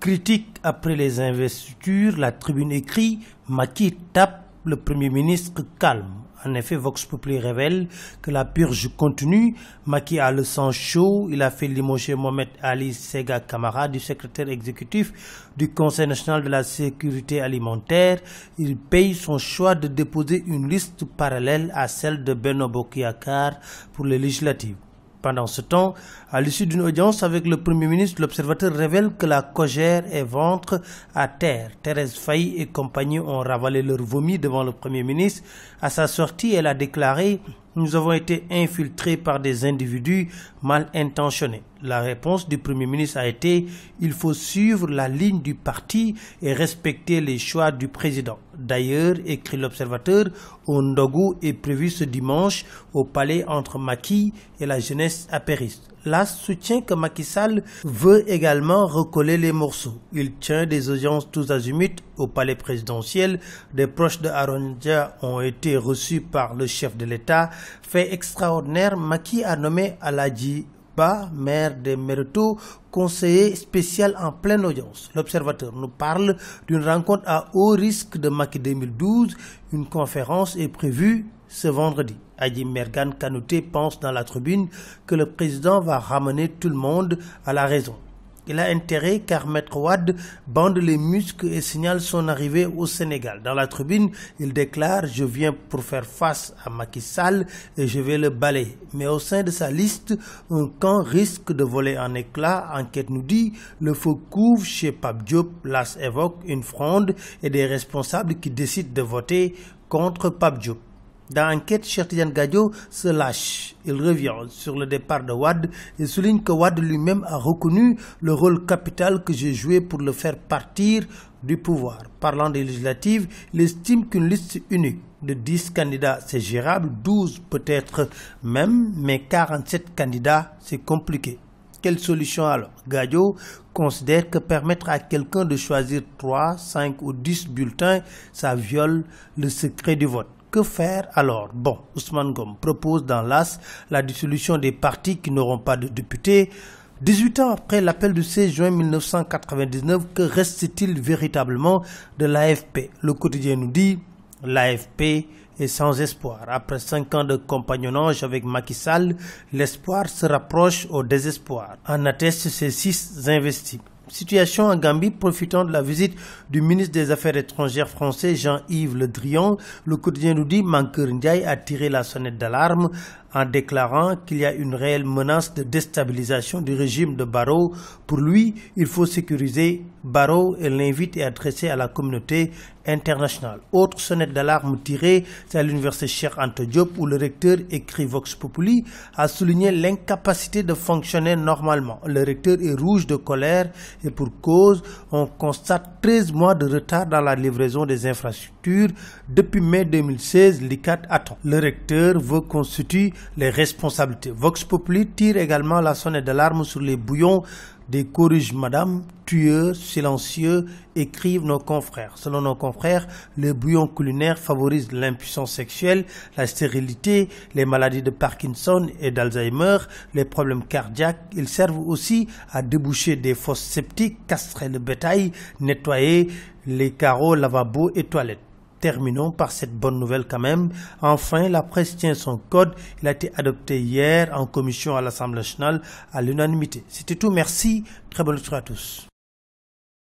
Critique après les investitures, la Tribune écrit « Macky tape le Premier ministre calme ». En effet, Vox Populi révèle que la purge continue. Macky a le sang chaud. Il a fait limoger Mohamed Ali Sega Camara du secrétaire exécutif du Conseil national de la sécurité alimentaire. Il paye son choix de déposer une liste parallèle à celle de Benno Bokk Yakaar pour les législatives. Pendant ce temps, à l'issue d'une audience avec le Premier ministre, l'Observateur révèle que la Cogère est ventre à terre. Thérèse Faye et compagnie ont ravalé leur vomi devant le Premier ministre. À sa sortie, elle a déclaré « Nous avons été infiltrés par des individus mal intentionnés ». La réponse du Premier ministre a été « Il faut suivre la ligne du parti et respecter les choix du président ». D'ailleurs, écrit l'Observateur, un ndogu est prévu ce dimanche au palais entre Macky et la jeunesse apériste. L'AS soutient que Macky Sall veut également recoller les morceaux. Il tient des audiences tous azimuts au palais présidentiel. Des proches de Haroun Dia ont été reçus par le chef de l'État. Fait extraordinaire, Macky a nommé Aladji Ba, maire de Mereto, conseiller spécial en pleine audience. L'Observateur nous parle d'une rencontre à haut risque de Macky 2012. Une conférence est prévue ce vendredi. Adji Mergane Kanouté pense dans la Tribune que le président va ramener tout le monde à la raison. Il a intérêt car Maître Wade bande les muscles et signale son arrivée au Sénégal. Dans la Tribune, il déclare « Je viens pour faire face à Macky Sall et je vais le balayer ». Mais au sein de sa liste, un camp risque de voler en éclats. Enquête nous dit « Le feu couvre chez Pape Diop ». L'AS évoque une fronde et des responsables qui décident de voter contre Pape Diop. Dans l'enquête, Cheikh Tidiane Gadio se lâche. Il revient sur le départ de Wade et souligne que Wade lui-même a reconnu le rôle capital que j'ai joué pour le faire partir du pouvoir. Parlant des législatives, il estime qu'une liste unique de 10 candidats c'est gérable, 12 peut-être même, mais 47 candidats c'est compliqué. Quelle solution alors? Gadio considère que permettre à quelqu'un de choisir 3, 5 ou 10 bulletins, ça viole le secret du vote. Que faire alors? Bon, Ousmane Ngom propose dans l'AS la dissolution des partis qui n'auront pas de députés. 18 ans après l'appel du 16 juin 1999, que reste-t-il véritablement de l'AFP? Le quotidien nous dit l'AFP est sans espoir. Après 5 ans de compagnonnage avec Macky Sall, l'espoir se rapproche au désespoir. En attestent ces 6 investis. Situation en Gambie, profitant de la visite du ministre des Affaires étrangères français Jean-Yves Le Drian, le quotidien nous dit Mankeur Ndiaye a tiré la sonnette d'alarme en déclarant qu'il y a une réelle menace de déstabilisation du régime de Barrow. Pour lui, il faut sécuriser Barrow et l'invite est adressé à la communauté internationale. Autre sonnette d'alarme tirée, c'est à l'université Cheikh Anta Diop où le recteur, écrit Vox Populi, a souligné l'incapacité de fonctionner normalement. Le recteur est rouge de colère et pour cause, on constate 13 mois de retard dans la livraison des infrastructures. Depuis mai 2016, l'ICAT attend. Le recteur veut constituer les responsabilités. Vox Populi tire également la sonnette d'alarme sur les bouillons des corriges madame, tueurs, silencieux, écrivent nos confrères. Selon nos confrères, les bouillons culinaires favorisent l'impuissance sexuelle, la stérilité, les maladies de Parkinson et d'Alzheimer, les problèmes cardiaques. Ils servent aussi à déboucher des fosses septiques, castrer le bétail, nettoyer les carreaux, lavabos et toilettes. Terminons par cette bonne nouvelle quand même. Enfin, la presse tient son code. Il a été adopté hier en commission à l'Assemblée nationale à l'unanimité. C'était tout. Merci. Très bonne soirée à tous.